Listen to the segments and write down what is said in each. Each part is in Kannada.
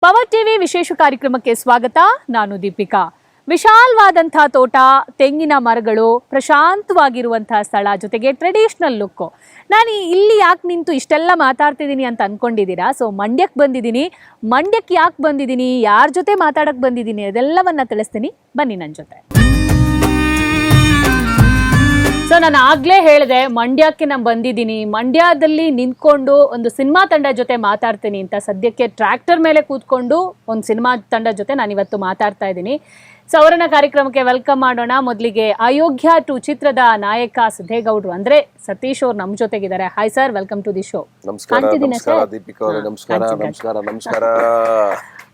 ಪವರ್ ಟಿವಿ ವಿಶೇಷ ಕಾರ್ಯಕ್ರಮಕ್ಕೆ ಸ್ವಾಗತ. ನಾನು ದೀಪಿಕಾ. ವಿಶಾಲವಾದಂತಹ ತೋಟ, ತೆಂಗಿನ ಮರಗಳು, ಪ್ರಶಾಂತವಾಗಿರುವಂತಹ ಸ್ಥಳ, ಜೊತೆಗೆ ಟ್ರೆಡಿಷನಲ್ ಲುಕ್. ನಾನು ಇಲ್ಲಿ ಯಾಕೆ ನಿಂತು ಇಷ್ಟೆಲ್ಲ ಮಾತಾಡ್ತಿದ್ದೀನಿ ಅಂತ ಅನ್ಕೊಂಡಿದ್ದೀರಾ? ಸೊ ಮಂಡ್ಯಕ್ಕೆ ಬಂದಿದ್ದೀನಿ. ಮಂಡ್ಯಕ್ಕೆ ಯಾಕೆ ಬಂದಿದ್ದೀನಿ, ಯಾರ ಜೊತೆ ಮಾತಾಡಕ್ಕೆ ಬಂದಿದ್ದೀನಿ ಅದೆಲ್ಲವನ್ನ ತಿಳಿಸ್ತೀನಿ, ಬನ್ನಿ ನನ್ನ ಜೊತೆ. ಸೊ ನಾನು ಆಗ್ಲೇ ಹೇಳಿದೆ ಮಂಡ್ಯಕ್ಕೆ ನಾನು ಬಂದಿದ್ದೀನಿ, ಮಂಡ್ಯದಲ್ಲಿ ನಿಂತ್ಕೊಂಡು ಒಂದು ಸಿನಿಮಾ ತಂಡ ಜೊತೆ ಮಾತಾಡ್ತೀನಿ ಅಂತ. ಸದ್ಯಕ್ಕೆ ಟ್ರ್ಯಾಕ್ಟರ್ ಮೇಲೆ ಕೂತ್ಕೊಂಡು ಒಂದು ಸಿನಿಮಾ ತಂಡ ಜೊತೆ ನಾನು ಇವತ್ತು ಮಾತಾಡ್ತಾ ಇದ್ದೀನಿ. ಸೊ ಅವರನ್ನ ಕಾರ್ಯಕ್ರಮಕ್ಕೆ ವೆಲ್ಕಮ್ ಮಾಡೋಣ. ಮೊದಲಿಗೆ ಅಯೋಗ್ಯ 2 ಚಿತ್ರದ ನಾಯಕ ಸಿದ್ದೇಗೌಡರು ಅಂದ್ರೆ ಸತೀಶ್ ಅವ್ರು ನಮ್ಮ ಜೊತೆಗಿದ್ದಾರೆ. Hi sir, welcome to the show. ನಮಸ್ಕಾರ.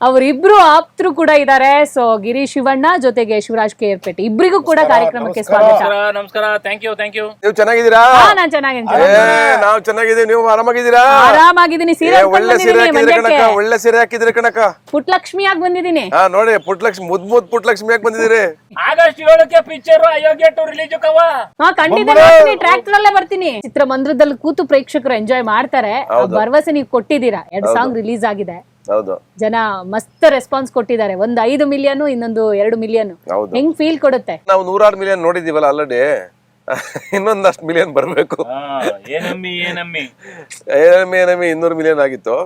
ಅವರಿಬ್ರು ಆಪ್ತರು ಕೂಡ ಇದ್ದಾರೆ. ಸೊ ಗಿರೀಶ್ ಶಿವಣ್ಣ ಜೊತೆಗೆ ಶಿವರಾಜ್ ಕೇರ್ಪೇಟೆ, ಇಬ್ಬರಿಗೂ ಕೂಡ ಕಾರ್ಯಕ್ರಮಕ್ಕೆ ಸ್ವಾಗತ. ನಮಸ್ಕಾರ. Thank you. ನೀವು ಚೆನ್ನಾಗಿದ್ದೀರಾ? ನಾನು ಚೆನ್ನಾಗಿದ್ದೀನಿ. ನಾವು ಚೆನ್ನಾಗಿದ್ದೀವಿ. ನೀವು ಆರಾಮಾಗಿದ್ದೀರಾ? ಆರಾಮಾಗಿದ್ದೀನಿ. ಸೀರೆ ಒಳ್ಳೆ ಸೀರೆ ಹಾಕಿದ್ರಿ ಕಣಕ. ಪುಟ್ಲಕ್ಷ್ಮಿಯಾಗಿ ಬಂದಿದ್ದೀನಿ. ನೋಡಿ, ಪುಟ್ಲಕ್ಷ್ಮಿ ಮುದ್ ಪುಟ್ಲಕ್ಷ್ಮಿಯಾಗಿ ಬಂದಿದ್ದೀರಿ. ಆಗಸ್ಟ್ 7ಕ್ಕೆ ಪಿಕ್ಚರ್ ಅಯೋಗ್ಯ 2 ರಿಲೀಸ್ ಕವ. ಖಂಡಿತ ಬರ್ತೀನಿ, ಟ್ರ್ಯಾಕ್ಟರ್ ಅಲ್ಲೇ ಬರ್ತೀನಿ. ಚಿತ್ರಮಂದಿರದಲ್ಲಿ ಕೂತು ಪ್ರೇಕ್ಷಕರು ಎಂಜಾಯ್ ಮಾಡ್ತಾರೆ. ಭರವಸೆ ನೀವು ಕೊಟ್ಟಿದ್ದೀರಾ. 2 ಸಾಂಗ್ ರಿಲೀಸ್ ಆಗಿದೆ. ಹೌದು, ಜನ ಮಸ್ತ್ ರೆಸ್ಪಾನ್ಸ್ ಕೊಟ್ಟಿದ್ದಾರೆ. ಒಂದು 5 ಮಿಲಿಯನ್, ಇನ್ನೊಂದು 2 ಮಿಲಿಯನ್. ಹೆಂಗ್ ಫೀಲ್ ಕೊಡುತ್ತೆ? ನಾವು 106 ಮಿಲಿಯನ್ ನೋಡಿದೀವಲ್ಲ ಆಲ್ರೆಡಿ. ಇನ್ನೊಂದಷ್ಟು ಮಿಲಿಯನ್ ಬರ್ಬೇಕು. ಏನಮ್ಮಿ 200 ಮಿಲಿಯನ್ ಆಗಿತ್ತು.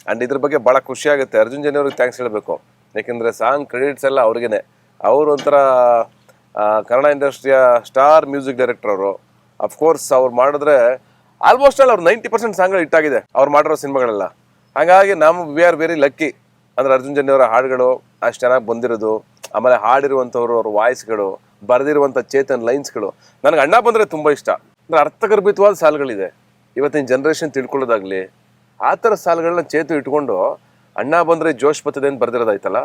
ಅಂಡ್ ಇದ್ರ ಬಗ್ಗೆ ಬಹಳ ಖುಷಿ ಆಗುತ್ತೆ. ಅರ್ಜುನ್ ಜನ್ಯ ಅವ್ರಿಗೆ ಥ್ಯಾಂಕ್ಸ್ ಹೇಳ್ಬೇಕು. ಯಾಕಂದ್ರೆ ಸಾಂಗ್ ಕ್ರೆಡಿಟ್ಸ್ ಎಲ್ಲ ಅವ್ರಿಗೇನೆ. ಅವ್ರು ಒಂಥರ ಕನ್ನಡ ಇಂಡಸ್ಟ್ರಿಯ ಸ್ಟಾರ್ ಮ್ಯೂಸಿಕ್ ಡೈರೆಕ್ಟರ್ ಅವರು. ಅಫ್ಕೋರ್ಸ್ ಅವ್ರು ಮಾಡಿದ್ರೆ ಆಲ್ಮೋಸ್ಟ್ ಅಲ್ಲಿ ಅವ್ರು 90% ಸಾಂಗ್ಗಳು ಹಿಟ್ ಆಗಿದೆ ಅವ್ರು ಮಾಡಿರೋ ಸಿನಿಮಾಗಳೆಲ್ಲ. ಹಾಗಾಗಿ ನಾವು ವಿ ಆರ್ ವೆರಿ ಲಕ್ಕಿ. ಅಂದ್ರೆ ಅರ್ಜುನ್ ಜನ್ಯ ಅವರ ಹಾಡುಗಳು ಅಷ್ಟು ಚೆನ್ನಾಗಿ ಬಂದಿರೋದು, ಆಮೇಲೆ ಹಾಡಿರುವಂಥವ್ರು ಅವ್ರ ವಾಯ್ಸ್ಗಳು, ಬರೆದಿರುವಂಥ ಚೇತನ್ ಲೈನ್ಸ್ಗಳು. ನನಗೆ ಅಣ್ಣ ಬಂದರೆ ತುಂಬ ಇಷ್ಟ. ಅಂದ್ರೆ ಅರ್ಥಗರ್ಭಿತವಾದ ಸಾಲುಗಳಿದೆ. ಇವತ್ತಿನ ಜನ್ರೇಷನ್ ತಿಳ್ಕೊಳ್ಳೋದಾಗ್ಲಿ, ಆ ಥರ ಸಾಲುಗಳನ್ನ ಚೇತು ಇಟ್ಕೊಂಡು ಅಣ್ಣ ಬಂದರೆ ಜೋಶ್ ಬರ್ತದೆ ಅಂತ ಬರೆದಿರೋದಾಯ್ತಲ್ಲ,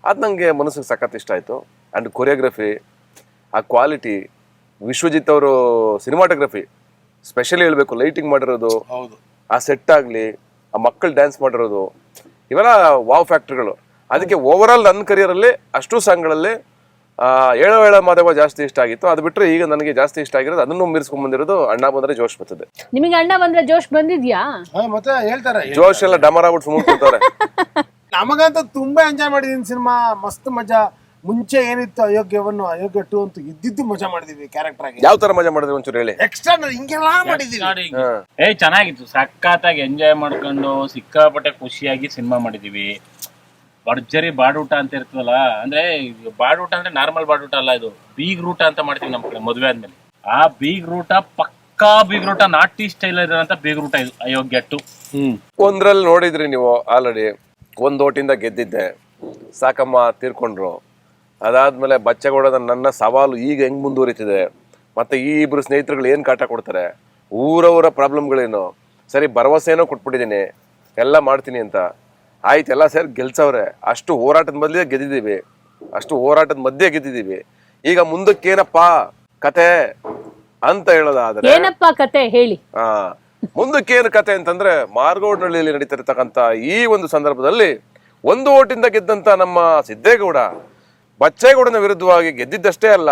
ಅದು ನನಗೆ ಮನಸ್ಸಿಗೆ ಸಖತ್ ಇಷ್ಟ ಆಯಿತು. ಆ್ಯಂಡ್ ಕೊರಿಯೋಗ್ರಫಿ, ಆ ಕ್ವಾಲಿಟಿ, ವಿಶ್ವಜಿತ್ ಅವರು ಸಿನಿಮಾಟೋಗ್ರಫಿ ಸ್ಪೆಷಲಿ ಹೇಳಬೇಕು. ಲೈಟಿಂಗ್ ಮಾಡಿರೋದು, ಆ ಸೆಟ್ ಆಗಲಿ, ಆ ಮಕ್ಕಳು ಡ್ಯಾನ್ಸ್ ಮಾಡಿರೋದು, ಇವೆಲ್ಲ ವಾವ್ ಫ್ಯಾಕ್ಟ್ರಿಗಳು. ಅದಕ್ಕೆ ಓವರ್ ಆಲ್ ನನ್ನ ಕರಿಯರಲ್ಲಿ ಅಷ್ಟು ಸಾಂಗ್ಗಳಲ್ಲಿ ಏಳೋ ಮಾದೇವ ಜಾಸ್ತಿ ಇಷ್ಟ ಆಗಿತ್ತು. ಅದು ಬಿಟ್ಟರೆ ಈಗ ನನಗೆ ಜಾಸ್ತಿ ಇಷ್ಟ ಆಗಿರೋದು, ಅದನ್ನು ಮೀರಿಸ್ಕೊಂಡ್ ಬಂದಿರೋದು ಅಣ್ಣ ಬಂದ್ರೆ ಜೋಶ್ ಬರ್ತದೆ. ನಿಮಗೆ ಅಣ್ಣ ಬಂದ್ರೆ ಜೋಶ್ ಬಂದಿದ್ಯಾ? ಮತ್ತೆ ಹೇಳ್ತಾರೆ ಜೋಶ್ ಎಲ್ಲ ಡಮರ ಆಗ್ಬಿಟ್ಟು ಸುಮ್ಮನೆ ಕೂತವ್ರೆ. ನಮಗಂತೂ ತುಂಬಾ ಎಂಜಾಯ್ ಮಾಡಿದೀನಿ ಸಿನಿಮಾ. ಮಸ್ತ್ ಮಜಾ. ಮುಂಚೆ ಏನಿತ್ತು ಅಯೋಗ್ಯ 2 ಅಂತೂ ಇದ್ದಿದ್ದು ಮಜಾ ಮಾಡಿದೀವಿ. ಕ್ಯಾರೆಕ್ಟರ್ ಆಗಿ ಯಾವ ತರ ಮಜಾ ಮಾಡಿದ್ರಿ ಒಂಚೂರು ಹೇಳಿ. ಎಕ್ಸ್ಟ್ರಾ ಹಿಂಗೆಲ್ಲ ಮಾಡಿದೀವಿ. ಚೆನ್ನಾಗಿತ್ತು. ಸಖತ್ತಾಗಿ ಎಂಜಾಯ್ ಮಾಡ್ಕೊಂಡು ಸಿಕ್ಕಾಪಟ್ಟೆ ಖುಷಿಯಾಗಿ ಸಿನಿಮಾ ಮಾಡಿದೀವಿ. ಭರ್ಜರಿ ಬಾಡೂಟ ಅಂತ ಇರ್ತದಲ್ಲ, ಅಂದ್ರೆ ಬಾಡೂಟ ಅಂದ್ರೆ ನಾರ್ಮಲ್ ಬಾಡೂಟ ಅಲ್ಲ, ಇದು ಬೀಗ್ ರೂಟ ಅಂತ ಮಾಡ್ತೀವಿ ನಮ್ ಕಡೆ ಮದುವೆ ಆದ್ಮೇಲೆ. ಆ ಬೀಗ್ ರೂಟ ಪಕ್ಕಾ ಬೀಗ್ ರೂಟ, ನಾಟಿ ಸ್ಟೈಲ್ ಇರೋಂತ ಬೀಗ್ ರೂಟ ಇದು ಅಯೋಗ್ಯ 2. ಒಂದ್ರಲ್ಲಿ ನೋಡಿದ್ರಿ ನೀವು ಆಲ್ರೆಡಿ. 1 ಓಟಿಂದ ಗೆದ್ದಿದ್ದೆ, ಸಾಕಮ್ಮ ತೀರ್ಕೊಂಡ್ರು. ಅದಾದ್ಮೇಲೆ ಬಚ್ಚಗೌಡದ ನನ್ನ ಸವಾಲು ಈಗ ಹೆಂಗ್ ಮುಂದುವರಿತಿದೆ, ಮತ್ತೆ ಈ ಇಬ್ರು ಸ್ನೇಹಿತರುಗಳು ಏನ್ ಕಾಟ ಕೊಡ್ತಾರೆ, ಊರವರ ಪ್ರಾಬ್ಲಮ್ಗಳೇನು, ಸರಿ ಭರವಸೆನೋ ಕೊಟ್ಬಿಟ್ಟಿದ್ದೀನಿ ಎಲ್ಲ ಮಾಡ್ತೀನಿ ಅಂತ. ಆಯ್ತು, ಎಲ್ಲ ಸೇರಿ ಗೆಲ್ಸವ್ರೆ. ಅಷ್ಟು ಹೋರಾಟದ ಮಧ್ಯೆ ಗೆದ್ದಿದ್ದೀವಿ. ಈಗ ಮುಂದಕ್ಕೇನಪ್ಪ ಕತೆ ಅಂತ ಹೇಳೋದಾದ್ರೆ, ಏನಪ್ಪ ಕತೆ ಹೇಳಿ. ಮುಂದಕ್ಕೇನು ಕತೆ ಅಂತಂದ್ರೆ, ಮಾರ್ಗೋಡ್ನಹಳ್ಳಿಯಲ್ಲಿ ನಡೀತಿರ್ತಕ್ಕಂಥ ಈ ಒಂದು ಸಂದರ್ಭದಲ್ಲಿ 1 ಓಟಿಂದ ಗೆದ್ದಂತ ನಮ್ಮ ಸಿದ್ದೇಗೌಡ ಬಚ್ಚೇಗೌಡನ ವಿರುದ್ಧವಾಗಿ ಗೆದ್ದಿದ್ದಷ್ಟೇ ಅಲ್ಲ,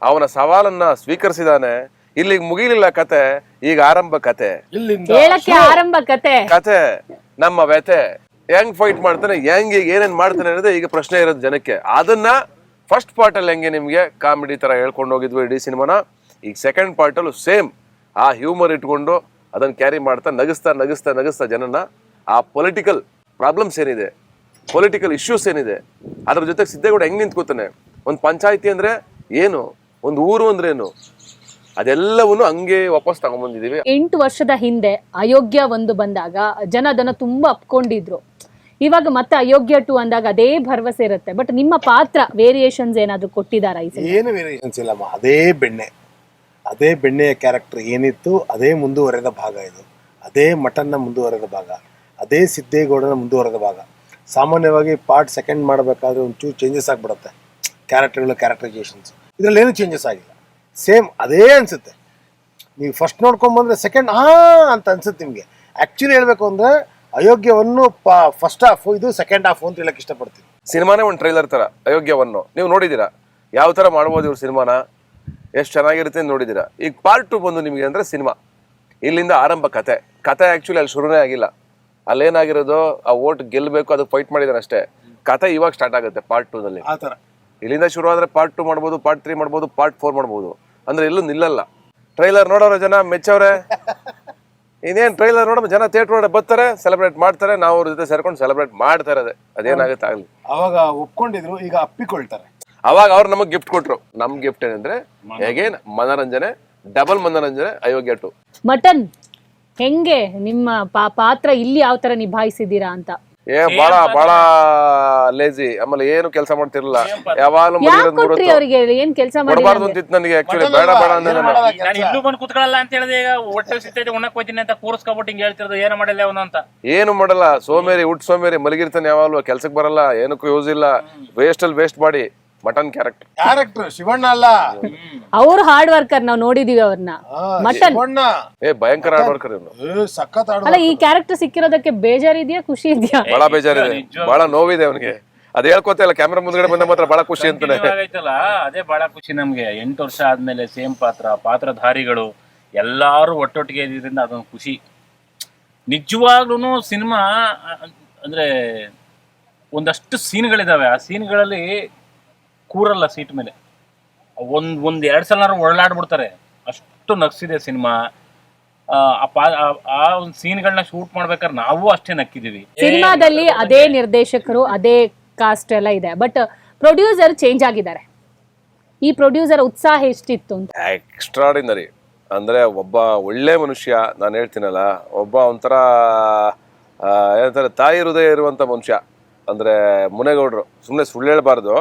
ಅವನ ಸವಾಲನ್ನ ಸ್ವೀಕರಿಸಿದಾನೆ. ಇಲ್ಲಿಗೆ ಮುಗಿಲಿಲ್ಲ ಕತೆ, ಈಗ ಆರಂಭ ಕತೆ. ಕತೆ ನಮ್ಮ ವ್ಯತೆ, ಹೆಂಗ್ ಫೈಟ್ ಮಾಡ್ತಾನೆ, ಹೆಂಗೆ ಏನೇನ್ ಮಾಡ್ತಾನೆ ಅನ್ನೋದೇ ಈಗ ಪ್ರಶ್ನೆ ಇರೋದು ಜನಕ್ಕೆ. ಅದನ್ನ ಫಸ್ಟ್ ಪಾರ್ಟ್ ಅಲ್ಲಿ ಹೆಂಗೆ ನಿಮ್ಗೆ ಕಾಮಿಡಿ ತರ ಹೇಳ್ಕೊಂಡು ಹೋಗಿದ್ವಿ ಇಡೀ ಸಿನಿಮಾನ, ಈಗ ಸೆಕೆಂಡ್ ಪಾರ್ಟ್ ಅಲ್ಲೂ ಸೇಮ್ ಆ ಹ್ಯೂಮರ್ ಇಟ್ಕೊಂಡು ಅದನ್ನ ಕ್ಯಾರಿ ಮಾಡ್ತಾ ನಗಿಸ್ತಾ ಜನನ ಆ ಪೊಲಿಟಿಕಲ್ ಪ್ರಾಬ್ಲಮ್ಸ್ ಏನಿದೆ, ಪೊಲಿಟಿಕಲ್ ಇಶ್ಯೂಸ್ ಏನಿದೆ, ಅದ್ರ ಜೊತೆಗೆ ಸಿದ್ದೇಗೌಡ ಹೆಂಗ್ ನಿಂತ್ಕೋತಾನೆ, ಒಂದು ಪಂಚಾಯತಿ ಅಂದ್ರೆ ಏನು, ಒಂದು ಊರು ಅಂದ್ರೆ ಏನು, ಅದೆಲ್ಲವನ್ನು ಹಂಗೆ ವಾಪಸ್ ತಗೊಂಡ್ಬಂದಿದೀವಿ. 8 ವರ್ಷದ ಹಿಂದೆ ಅಯೋಗ್ಯ 1 ಬಂದಾಗ ಜನ ಅದನ್ನ ತುಂಬಾ ಅಪ್ಕೊಂಡಿದ್ರು. ಇವಾಗ ಮತ್ತೆ ಅಯೋಗ್ಯ 2 ಅಂದಾಗ ಅದೇ ಭರವಸೆ ಇರುತ್ತೆ. ಬಟ್ ನಿಮ್ಮ ಪಾತ್ರ ವೇರಿಯೇಷನ್ಸ್ ಏನಾದ್ರು ಕೊಟ್ಟಿದಾರ? ಏನು ವೇರಿಯೇಷನ್ಸ್ ಇಲ್ಲಮ್ಮ. ಅದೇ ಬೆಣ್ಣೆಯ ಕ್ಯಾರೆಕ್ಟರ್ ಏನಿತ್ತು ಅದೇ ಮುಂದುವರೆದ ಭಾಗ ಇದು. ಅದೇ ಮಟನ್ನ ಮುಂದುವರೆದ ಭಾಗ, ಅದೇ ಸಿದ್ದೇಗೌಡನ ಮುಂದುವರೆದ ಭಾಗ. ಸಾಮಾನ್ಯವಾಗಿ ಪಾರ್ಟ್ 2 ಮಾಡಬೇಕಾದ್ರೆ ಒಂಚೂರು ಚೇಂಜಸ್ ಆಗಿಬಿಡುತ್ತೆ ಕ್ಯಾರೆಕ್ಟರೈಸೇಷನ್ಸ್. ಇದರಲ್ಲಿ ಏನು ಚೇಂಜಸ್ ಆಗಿಲ್ಲ, ಸೇಮ್ ಅದೇ ಅನ್ಸುತ್ತೆ. ನೀವು ಫಸ್ಟ್ ನೋಡ್ಕೊಂಡ್ಬಂದ್ರೆ ಸೆಕೆಂಡ್ ಅಂತ ಅನ್ಸುತ್ತೆ ನಿಮಗೆ. ಆ್ಯಕ್ಚುಲಿ ಹೇಳ್ಬೇಕು ಅಂದರೆ ಅಯೋಗ್ಯವನ್ನು ಫಸ್ಟ್ ಹಾಫ್, ಇದು ಸೆಕೆಂಡ್ ಹಾಫ್ ಅಂತ ಹೇಳಕ್ಕೆ ಇಷ್ಟಪಡ್ತೀನಿ. ಸಿನಿಮಾನೇ ಒಂದು ಟ್ರೈಲರ್ ಥರ ಅಯೋಗ್ಯವನ್ನು ನೀವು ನೋಡಿದ್ದೀರಾ, ಯಾವ ಥರ ಮಾಡ್ಬೋದು ಇವ್ರು ಸಿನಿಮಾನ, ಎಷ್ಟು ಚೆನ್ನಾಗಿರುತ್ತೆ ಅಂತ ನೋಡಿದ್ದೀರಾ. ಈಗ ಪಾರ್ಟ್ 2 ಬಂದು ನಿಮಗೆ ಅಂದರೆ ಸಿನಿಮಾ, ಇಲ್ಲಿಂದ ಆರಂಭ ಕತೆ. ಆ್ಯಕ್ಚುಲಿ ಅಲ್ಲಿ ಶುರುನೇ ಆಗಿಲ್ಲ. ಅಲ್ಲೇನಾಗಿರೋದು ಆ ಓಟ್ ಗೆಲ್ಬೇಕು ಅದಕ್ಕೆ ಫೈಟ್ ಮಾಡಿದಾರೆ ಅಷ್ಟೇ. ಕಥೆ ಇವಾಗ ಸ್ಟಾರ್ಟ್ ಆಗುತ್ತೆ ಪಾರ್ಟ್ 2 ನಲ್ಲಿ. ಆ ಥರ ಇಲ್ಲಿಂದ ಶುರು ಆದ್ರೆ ಪಾರ್ಟ್ 2 ಮಾಡ್ಬೋದು, ಪಾರ್ಟ್ 3 ಮಾಡ್ಬೋದು, ಪಾರ್ಟ್ 4 ಮಾಡ್ಬೋದು. ಅಂದ್ರೆ ಎಲ್ಲೂ ನಿಲ್ಲಲ್ಲ. ಟ್ರೈಲರ್ ನೋಡೋರು ಜನ ಮೆಚ್ಚವ್ರೆ. ಇನ್ನೇನ್ ಟ್ರೈಲರ್ ನೋಡೋ ಜನ ಥಿಯೇಟರ್ ಒಳಗೆ ಬರ್ತಾರೆ, ಸೆಲೆಬ್ರೇಟ್ ಮಾಡ್ತಾರೆ, ನಾವು ಅವ್ರ ಜೊತೆ ಸೇರ್ಕೊಂಡು ಸೆಲೆಬ್ರೇಟ್ ಮಾಡ್ತಾ ಇರೋದೆ. ಅದೇನಾಗುತ್ತೆ ಆಗ್ಲಿ. ಅವಾಗ ಒಪ್ಕೊಂಡಿದ್ರು, ಈಗ ಅಪ್ಪಿಕೊಳ್ತಾರೆ. ಅವಾಗ ಅವ್ರು ನಮಗ್ ಗಿಫ್ಟ್ ಕೊಟ್ರು. ನಮ್ ಗಿಫ್ಟ್ ಏನಂದ್ರೆ ಹೇಗೇನ್ ಮನೋರಂಜನೆ, ಡಬಲ್ ಮನೋರಂಜನೆ, ಅಯೋಗ್ಯ 2. ಮಟನ್ ಹೆಂಗೆ ನಿಮ್ಮ ಪಾತ್ರ ಇಲ್ಲಿ ಯಾವ ತರ ನಿಭಾಯಿಸಿದೀರಾ ಅಂತ? ಬಹಳ ಲೇಜಿ. ಆಮೇಲೆ ಏನು ಕೆಲಸ ಮಾಡ್ತಿರ್ಲಿಲ್ಲ. ಯಾವಾಗ್ಲೂ ಕೊಟ್ರಿ ಅವ್ರಿಗೆ ಏನ್ ಕೆಲಸ ಕೊಡಬಾರ್ದು ಅಂತಿತ್ತು ನನಗೆ. ಆಕ್ಚುಲಿ ಬೇಡ ಅಂದ್ರೆ ನಾನು ಇಲ್ಲೂ ಬಂದು ಕುತ್ಕೊಳ್ಳಲ್ಲ ಅಂತ ಹೇಳಿದೆ. ಈಗ ಹೊಟ್ಟೆ ಸಿಗ್ತೈತೆ ಉಣ್ಣಕ್ ಹೋಗ್ತೀನಿ ಅಂತ ಕೂರಿಸ್ಕೊಬಿಟ್ಟು ಹಿಂಗ್ ಹೇಳ್ತಿರೋದು ಏನು ಮಾಡಿಲ್ಲ ಅವನು ಅಂತ. ಏನು ಮಾಡಲ್ಲ, ಸೋಮೇರಿ ಹುಟ್ಟು ಸೋಮೇರಿ ಮಲಗಿರ್ತಾನೆ. ಯಾವಾಗ್ಲೂ ಕೆಲ್ಸಕ್ಕೆ ಬರಲ್ಲ, ಏನಕ್ಕೂ ಯೂಸ್ ಇಲ್ಲ. ವೇಸ್ಟ್ ಅಲ್ಲಿ waste body. Mutton character Shivanna ಅಲ್ಲ, ಅವ್ರು ಹಾರ್ಡ್ ವರ್ಕರ್. ನಾವು ನೋಡಿದೀವಿ ಅವ್ರನ್ನ. ಮಟನ್ ಭಯಂಕರ ಹಾರ್ಡ್ ವರ್ಕರ್ ಇವನು. ಸಖತ್ ಅಲ್ಲ, ಈ ಕ್ಯಾರೆಕ್ಟರ್ ಸಿಕ್ಕಿರೋದಕ್ಕೆ ಬೇಜಾರಿದ್ಯಾ ಖುಷಿ ಇದೆಯಾ? ಬಹಳ ಬೇಜಾರಿದೆ, ಬಹಳ ನೋವಿದೆ ಅವನಿಗೆ. ಅದ್ ಹೇಳ್ಕೊತಾ ಇಲ್ಲ. ಕ್ಯಾಮ್ರಾ ಮುಂದ್ಗಡೆ ಬಂದ ಮಾತ್ರ ಬಹಳ ಖುಷಿ ಅಂತಾನೆ ಐತಲ್ಲ, ಅದೇ ಬಹಳ ಖುಷಿ ನಮ್ಗೆ. 8 ವರ್ಷ ಆದ್ಮೇಲೆ ಸೇಮ್ ಪಾತ್ರಧಾರಿಗಳು ಎಲ್ಲಾರು ಒಟ್ಟೊಟ್ಟಿಗೆ ಇದ್ರಿಂದ ಅದೊಂದು ಖುಷಿ. ನಿಜವಾಗ್ಲೂ ಸಿನಿಮಾ ಅಂದ್ರೆ ಒಂದಷ್ಟು ಸೀನ್ಗಳಿದಾವೆ. ಆ ಸೀನ್ಗಳಲ್ಲಿ ಕೂರಲ್ಲ ಸೀಟ್ ಮೇಲೆ. ಒಂದ್ 2 ಸಲ ಒಳಾಡ್ಬಿಡ್ತಾರೆ, ಅಷ್ಟು ನಗ್ಸಿದೆ ಸಿನಿಮಾ. ಆ ಒಂದು ಸೀನ್ಗಳನ್ನ ಶೂಟ್ ಮಾಡ್ಬೇಕಾದ್ರೆ ನಾವು ಅಷ್ಟೇ ನಕ್ಕಿದೀವಿ. ಸಿನಿಮಾದಲ್ಲಿ ಅದೇ ನಿರ್ದೇಶಕರು, ಅದೇ ಕಾಸ್ಟ್ ಎಲ್ಲ ಇದೆ, ಬಟ್ ಪ್ರೊಡ್ಯೂಸರ್ ಚೇಂಜ್ ಆಗಿದ್ದಾರೆ. ಈ ಪ್ರೊಡ್ಯೂಸರ್ ಉತ್ಸಾಹ ಎಷ್ಟಿತ್ತು ಅಂತ? ಎಕ್ಸ್ಟ್ರಾರ್ಡಿನರಿ. ಅಂದ್ರೆ ಒಬ್ಬ ಒಳ್ಳೆ ಮನುಷ್ಯ. ನಾನು ಹೇಳ್ತೀನಲ್ಲ, ಒಬ್ಬ ಒಂಥರ ಏನಂತಾರೆ ತಾಯಿ ಹೃದಯ ಇರುವಂತ ಮನುಷ್ಯ. ಅಂದ್ರೆ ಮುನೇಗೌಡರು. ಸುಮ್ಮನೆ ಸುಳ್ಳು ಹೇಳ್ಬಾರ್ದು.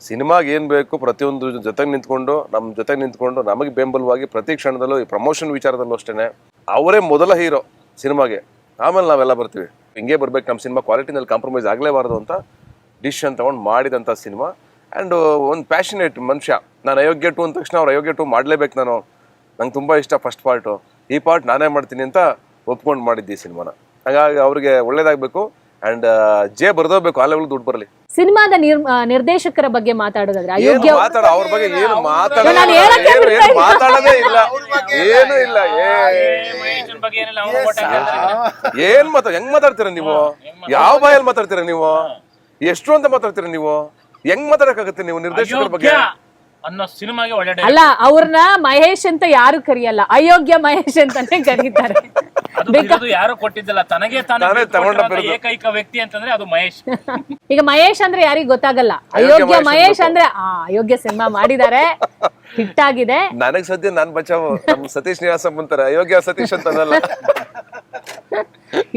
ಸಿನಿಮಾಗೆ ಏನು ಬೇಕು ಪ್ರತಿಯೊಂದು ಜೊತೆಗೆ ನಿಂತ್ಕೊಂಡು, ನಮ್ಮ ಜೊತೆಗೆ ನಿಂತ್ಕೊಂಡು ನಮಗೆ ಬೆಂಬಲವಾಗಿ ಪ್ರತಿ ಕ್ಷಣದಲ್ಲೂ ಈ ಪ್ರಮೋಷನ್ ವಿಚಾರದಲ್ಲೂ ಅಷ್ಟೇ ಅವರೇ ಮೊದಲ ಹೀರೋ ಸಿನಿಮಾಗೆ. ಆಮೇಲೆ ನಾವೆಲ್ಲ ಬರ್ತೀವಿ. ಹಿಂಗೆ ಬರ್ಬೇಕು, ನಮ್ಮ ಸಿನಿಮಾ ಕ್ವಾಲಿಟಿನಲ್ಲಿ ಕಾಂಪ್ರಮೈಸ್ ಆಗಲೇಬಾರ್ದು ಅಂತ ಡಿಸಿಷನ್ ತೊಗೊಂಡು ಮಾಡಿದಂಥ ಸಿನಿಮಾ. ಆ್ಯಂಡ್ ಒಂದು ಪ್ಯಾಷನೇಟ್ ಮನುಷ್ಯ. ನಾನು ಅಯೋಗ್ಯ 2 ಅಂದ ತಕ್ಷಣ ಅವ್ರು ಅಯೋಗ್ಯ 2 ಮಾಡಲೇಬೇಕು, ನಂಗೆ ತುಂಬ ಇಷ್ಟ ಫಸ್ಟ್ ಪಾರ್ಟು, ಈ ಪಾರ್ಟ್ ನಾನೇ ಮಾಡ್ತೀನಿ ಅಂತ ಒಪ್ಕೊಂಡು ಮಾಡಿದ್ದೆ ಈ ಸಿನಿಮಾನ. ಹಾಗಾಗಿ ಅವ್ರಿಗೆ ಒಳ್ಳೇದಾಗಬೇಕು. ಅಂಡ್ ಜೆ ಬರ್ದೋಗ್ಬೇಕು, ಆ ಲೆವೆಲ್ ದುಡ್ಡು ಬರಲಿ. ಸಿನಿಮಾದ ನಿರ್ದೇಶಕರ ಬಗ್ಗೆ ಮಾತಾಡೋದಾದ್ರೆ ಅಯೋಗ್ಯ ಅವ್ರ ಬಗ್ಗೆ ಏನು ಮಾತಾಡೋದೇ ಇಲ್ಲ, ಏನು ಇಲ್ಲ. ಏನ್ ಹೆಂಗ್ ಮಾತಾಡ್ತೀರ ನೀವು? ಯಾವ ಬಾಯಲ್ಲಿ ಮಾತಾಡ್ತೀರ ನೀವು? ಎಷ್ಟು ಅಂತ ಮಾತಾಡ್ತೀರ ನೀವು? ಹೆಂಗ್ ಮಾತಾಡಕ್ಕಾಗತ್ತೆ ನೀವು ನಿರ್ದೇಶಕರ ಬಗ್ಗೆ? ಅನ್ನೋ ಸಿನಿಮಾಗೆ ಒಳ್ಳೆ ಅಲ್ಲ, ಅವ್ರನ್ನ ಮಹೇಶ್ ಅಂತ ಯಾರು ಕರಿಯಲ್ಲ, ಅಯೋಗ್ಯ ಮಹೇಶ್ ಅಂತಾನೆ ಕರೀತಾರೆ. ಅದು ಯಾರು ಕೊಟ್ಟಿದ್ದಲ್ಲ, ತನಗೆ ತಾನು ಏಕೈಕ ವ್ಯಕ್ತಿ ಅಂತಂದ್ರೆ ಅದು ಮಹೇಶ್. ಈಗ ಮಹೇಶ್ ಅಂದ್ರೆ ಯಾರಿಗ್ ಗೊತ್ತಾಗಲ್ಲ, ಅಯೋಗ್ಯ ಮಹೇಶ್ ಅಂದ್ರೆ ಅಯೋಗ್ಯ ಸಿನಿಮಾ ಮಾಡಿದ್ದಾರೆ, ಹಿಟ್ ಆಗಿದೆ. ನನಗ್ ಸದ್ಯ ನಾನ್ ಬಚಾವ್ ನಮ್ ಸತೀಶ್ ನಿವಾಸ ಅಂತಾರೆ, ಅಯೋಗ್ಯ ಸತೀಶ್ ಅಂತನಲ್ಲ.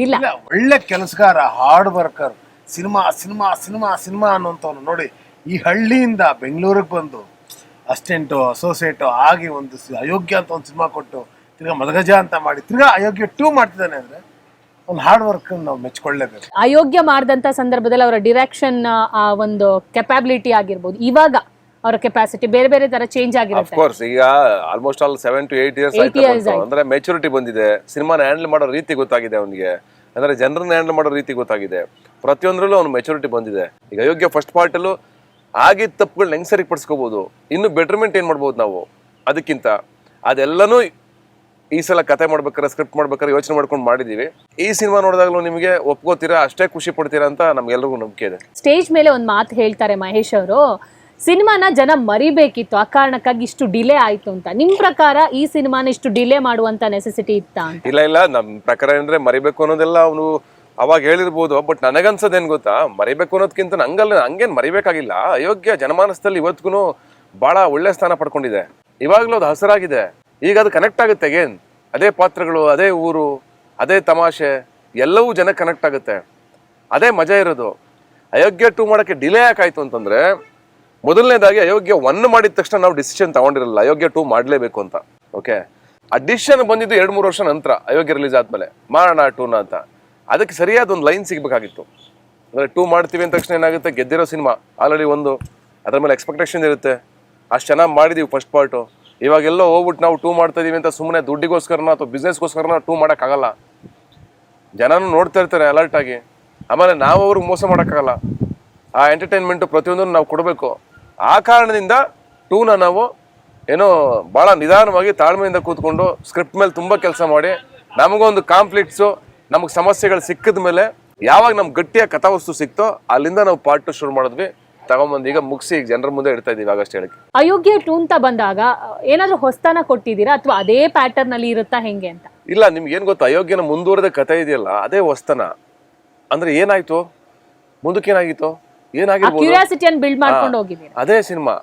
ಇಲ್ಲ, ಒಳ್ಳೆ ಕೆಲಸಗಾರ, hard worker. Cinema cinema cinema cinema ಅನ್ನುವಂಥವ್ನು ನೋಡಿ, ಈ ಹಳ್ಳಿಯಿಂದ ಬೆಂಗಳೂರಿಗೆ ಬಂದು ಅಸಿಸ್ಟೆಂಟು ಅಸೋಸಿಯೇಟು ಆಗಿ ಒಂದು ಅಯೋಗ್ಯ ಅಂತ ಒಂದು ಸಿನಿಮಾ ಕೊಟ್ಟು ತಿರ್ಗಾ ಮದಗಜ ಅಂತ ಮಾಡಿ ತಿರ್ಗಾ ಅಯೋಗ್ಯ 2 ಮಾಡ್ತಿದ್ದಾನೆ ಅಂದ್ರೆ ಒಂದು ಹಾರ್ಡ್ ವರ್ಕ್ ನಾವು ಮೆಚ್ಕೊಳ್ಳೇಬೇಕು. ಅಯೋಗ್ಯ ಮಾಡಿದಂತ ಸಂದರ್ಭದಲ್ಲಿ ಅವರ ಡಿರೆಕ್ಷನ್ ಆ ಒಂದು ಕೆಪಾಬಿಲಿಟಿ ಆಗಿರ್ಬೋದು, ಇವಾಗ ಅವರ ಕೆಪಾಸಿಟಿ ಬೇರೆ ಬೇರೆ ತರ ಚೇಂಜ್ ಆಗಿರುತ್ತೆ. ಆಫ್ ಕೋರ್ಸ್ ಈಗ ಆಲ್ಮೋಸ್ಟ್ ಆಲ್ 7 to 8 years ಆಯ್ತು. ಅಂದ್ರೆ ಮೆಚುರಿಟಿ ಬಂದಿದೆ, ಸಿನಿಮಾನ ಹ್ಯಾಂಡಲ್ ಮಾಡೋ ರೀತಿ ಗೊತ್ತಾಗಿದೆ ಅವನಿಗೆ, ಅಂದ್ರೆ ಜನರನ್ನ ಹ್ಯಾಂಡಲ್ ಮಾಡೋ ರೀತಿ ಗೊತ್ತಾಗಿದೆ, ಪ್ರತಿಯೊಂದರಲ್ಲೂ ಅವ್ನು ಮೆಚುರಿಟಿ ಬಂದಿದೆ. ಈಗ ಅಯೋಗ್ಯ ಫಸ್ಟ್ ಪಾರ್ಟ್ ಅಲ್ಲೂ ಆಗಿದ್ದ ತಪ್ಪುಗಳನ್ನ ಹೆಂಗ್ ಸರಿಪಡಿಸ್ಕೋಬಹುದು, ಇನ್ನು ಬೆಟರ್ಮೆಂಟ್ ಏನ್ ಮಾಡ್ಬೋದು ನಾವು, ಅದಕ್ಕಿಂತ ಅದೆಲ್ಲನೂ ಈ ಸಲ ಕತೆ ಮಾಡ್ಬೇಕಾರೆ ಸ್ಕ್ರಿಪ್ಟ್ ಮಾಡ್ಬೇಕಾದ್ರೆ ಯೋಚನೆ ಮಾಡ್ಕೊಂಡು ಮಾಡಿದೀವಿ. ಈ ಸಿನಿಮಾ ನೋಡಿದಾಗಲೂ ನಿಮಗೆ ಒಪ್ಕೋತೀರಾ, ಅಷ್ಟೇ ಖುಷಿ ಪಡ್ತೀರಾ ಅಂತ ನಮ್ಗೆಲ್ರಿಗೂ ನಂಬಿಕೆ ಇದೆ. ಸ್ಟೇಜ್ ಮೇಲೆ ಒಂದು ಮಾತು ಹೇಳ್ತಾರೆ ಮಹೇಶ್ ಅವರು, ಸಿನಿಮಾನ ಜನ ಮರಿಬೇಕಿತ್ತು, ಆ ಕಾರಣಕ್ಕಾಗಿ ಇಷ್ಟು ಡಿಲೇ ಆಯ್ತು ಅಂತ. ನಿಮ್ ಪ್ರಕಾರ ಈ ಸಿನಿಮಾನ ಇಷ್ಟು ಡಿಲೇ ಮಾಡುವಂತ ನೆಸೆಸಿಟಿ ಇತ್ತಾ? ಇಲ್ಲ, ನಮ್ ಪ್ರಕಾರ ಅಂದ್ರೆ ಮರಿಬೇಕು ಅನ್ನೋದೆಲ್ಲ ಅವನು ಅವಾಗ ಹೇಳಿರ್ಬೋದು. ಬಟ್ ನನಗನ್ಸೋದೇನ್ ಗೊತ್ತಾ, ಮರಿಬೇಕು ಅನ್ನೋದಕ್ಕಿಂತ ಹಂಗೇನ್ ಮರಿಬೇಕಾಗಿಲ್ಲ. ಅಯೋಗ್ಯ ಜನಮಾನಸದಲ್ಲಿ ಇವತ್ತಿಗೂ ಬಹಳ ಒಳ್ಳೆ ಸ್ಥಾನ ಪಡ್ಕೊಂಡಿದೆ. ಇವಾಗ್ಲೂ ಅದು ಹಸರಾಗಿದೆ. ಈಗ ಅದು ಕನೆಕ್ಟ್ ಆಗುತ್ತೆ ಅಗೇನ್. ಅದೇ ಪಾತ್ರಗಳು, ಅದೇ ಊರು, ಅದೇ ತಮಾಷೆ, ಎಲ್ಲವೂ ಜನಕ್ಕೆ ಕನೆಕ್ಟ್ ಆಗುತ್ತೆ. ಅದೇ ಮಜಾ ಇರೋದು. ಅಯೋಗ್ಯ 2 ಮಾಡೋಕ್ಕೆ ಡಿಲೇ ಯಾಕಾಯ್ತು ಅಂತಂದ್ರೆ, ಮೊದಲನೇದಾಗಿ ಅಯೋಗ್ಯ 1 ಮಾಡಿದ ತಕ್ಷಣ ನಾವು ಡಿಸಿಷನ್ ತಗೊಂಡಿರಲಿಲ್ಲ ಅಯೋಗ್ಯ 2 ಮಾಡಲೇಬೇಕು ಅಂತ. ಓಕೆ, ಆ ಡಿಸಿಷನ್ ಬಂದಿದ್ದು 2-3 ವರ್ಷ ನಂತರ, ಅಯೋಗ್ಯ ರಿಲೀಸ್ ಆದ್ಮೇಲೆ ಮಾಡೋಣ 2ನ ಅಂತ. ಅದಕ್ಕೆ ಸರಿಯಾದ ಒಂದು ಲೈನ್ ಸಿಗ್ಬೇಕಾಗಿತ್ತು. ಅಂದ್ರೆ 2 ಮಾಡ್ತೀವಿ ಅಂದ ತಕ್ಷಣ ಏನಾಗುತ್ತೆ, ಗೆದ್ದಿರೋ ಸಿನಿಮಾ ಆಲ್ರೆಡಿ ಒಂದು, ಅದ್ರ ಮೇಲೆ ಎಕ್ಸ್ಪೆಕ್ಟೇಷನ್ ಇರುತ್ತೆ. ಅಷ್ಟು ಚೆನ್ನಾಗಿ ಮಾಡಿದೀವಿ ಫಸ್ಟ್ ಪಾರ್ಟು. ಇವಾಗೆಲ್ಲೋ ಹೋಗ್ಬಿಟ್ಟು ನಾವು 2 ಮಾಡ್ತಾ ಇದೀವಿ ಅಂತ ಸುಮ್ಮನೆ ದುಡ್ಡಿಗೋಸ್ಕರನ ಅಥವಾ ಬಿಸ್ನೆಸ್ಗೋಸ್ಕರನ 2 ಮಾಡೋಕ್ಕಾಗಲ್ಲ. ಜನನು ನೋಡ್ತಾ ಇರ್ತಾರೆ ಅಲರ್ಟ್ ಆಗಿ. ಆಮೇಲೆ ನಾವು ಅವ್ರಿಗೆ ಮೋಸ ಮಾಡೋಕ್ಕಾಗಲ್ಲ. ಆ ಎಂಟರ್ಟೈನ್ಮೆಂಟು ಪ್ರತಿಯೊಂದನ್ನು ನಾವು ಕೊಡಬೇಕು. ಆ ಕಾರಣದಿಂದ 2ನ ನಾವು ಏನೋ ಭಾಳ ನಿಧಾನವಾಗಿ ತಾಳ್ಮೆಯಿಂದ ಕೂತ್ಕೊಂಡು ಸ್ಕ್ರಿಪ್ಟ್ ಮೇಲೆ ತುಂಬ ಕೆಲಸ ಮಾಡಿ, ನಮಗೊಂದು ಕಾನ್ಫ್ಲಿಕ್ಟ್ಸು ನಮಗೆ ಸಮಸ್ಯೆಗಳು ಸಿಕ್ಕಿದ ಮೇಲೆ ಯಾವಾಗ ನಮ್ಗೆ ಗಟ್ಟಿಯ ಕಥಾವಸ್ತು ಸಿಕ್ತೋ ಅಲ್ಲಿಂದ ನಾವು ಪಾರ್ಟ್ 2 ಶುರು ಮಾಡಿದ್ವಿ, ತಗೊಂಬಂದು ಈಗ ಮುಗಿಸಿ ಈಗ ಜನರ ಮುಂದೆ ಇಡ್ತಾ ಇದೀವಿ ಆಗಸ್ಟ್ ಹೇಳಕ್ಕೆ. ಅಯೋಗ್ಯ 2 ಅಂತ ಬಂದಾಗ ಏನಾದ್ರೂ ಹೊಸತನ ಕೊಟ್ಟಿದ್ದೀರಾ ಅಥವಾ ಅದೇ ಪ್ಯಾಟರ್ನ್ ಅಲ್ಲಿ ಇರುತ್ತಾ ಹೆಂಗೆ ಅಂತ? ಇಲ್ಲ, ನಿಮ್ಗೆ ಏನ್ ಗೊತ್ತಾ, ಅಯೋಗ್ಯನ ಮುಂದುವರೆದ ಕಥೆ ಇದೆಯಲ್ಲ ಅದೇ ಹೊಸ್ತನ. ಅಂದ್ರೆ ಏನಾಯ್ತು, ಮುಂದಕ್ಕೇನಾಗಿತ್ತು, ಏನಾಗಿರ್ಬೋದು, ಕ್ಯೂರಿಯಾಸಿಟಿಯನ್ನು ಬಿಲ್ಡ್ ಮಾಡ್ಕೊಂಡು ಹೋಗಿದ್ದೀರಾ. ಅದೇ ಸಿನಿಮಾ.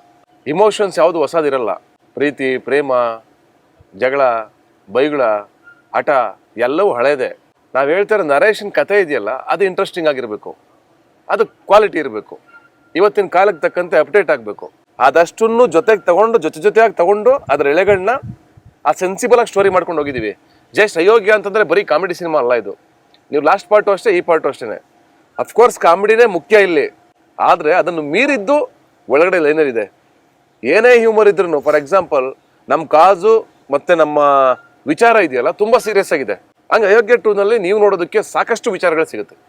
ಇಮೋಷನ್ಸ್ ಯಾವುದು ಹೊಸದಿರಲ್ಲ. ಪ್ರೀತಿ, ಪ್ರೇಮ, ಜಗಳ, ಬೈಗಳ, ಹಠ ಎಲ್ಲವೂ ಹಳೇದೆ. ನಾವು ಹೇಳ್ತಾರೆ ನರೇಶನ್ ಕಥೆ ಇದೆಯಲ್ಲ ಅದು ಇಂಟ್ರೆಸ್ಟಿಂಗ್ ಆಗಿರ್ಬೇಕು, ಅದು ಕ್ವಾಲಿಟಿ ಇರಬೇಕು, ಇವತ್ತಿನ ಕಾಲಕ್ಕೆ ತಕ್ಕಂತೆ ಅಪ್ಡೇಟ್ ಆಗಬೇಕು. ಅದಷ್ಟನ್ನು ಜೊತೆಗೆ ತಗೊಂಡು ಜೊತೆಯಾಗಿ ತಗೊಂಡು ಅದ್ರ ಎಳೆಗಳನ್ನ ಆ ಸೆನ್ಸಿಬಲ್ ಆಗಿ ಸ್ಟೋರಿ ಮಾಡ್ಕೊಂಡು ಹೋಗಿದ್ದೀವಿ. ಜಸ್ಟ್ ಅಯೋಗ್ಯ ಅಂತಂದ್ರೆ ಬರೀ ಕಾಮಿಡಿ ಸಿನಿಮಾ ಅಲ್ಲ ಇದು. ನೀವು ಲಾಸ್ಟ್ ಪಾರ್ಟು ಅಷ್ಟೇ, ಈ ಪಾರ್ಟು ಅಷ್ಟೇ. ಅಫ್ಕೋರ್ಸ್ ಕಾಮಿಡಿನೇ ಮುಖ್ಯ ಇಲ್ಲಿ, ಆದರೆ ಅದನ್ನು ಮೀರಿದ್ದು ಒಳಗಡೆ ಲೈನರ್ ಇದೆ. ಏನೇ ಹ್ಯೂಮರ್ ಇದ್ರೂ, ಫಾರ್ ಎಕ್ಸಾಂಪಲ್ ನಮ್ಮ ಕಾಜು ಮತ್ತೆ ನಮ್ಮ ವಿಚಾರ ಇದೆಯಲ್ಲ ತುಂಬಾ ಸೀರಿಯಸ್ ಆಗಿದೆ. ಹಂಗೆ ಅಯೋಗ್ಯ 2 ನಲ್ಲಿ ನೀವು ನೋಡೋದಕ್ಕೆ ಸಾಕಷ್ಟು ವಿಚಾರಗಳು ಸಿಗುತ್ತೆ.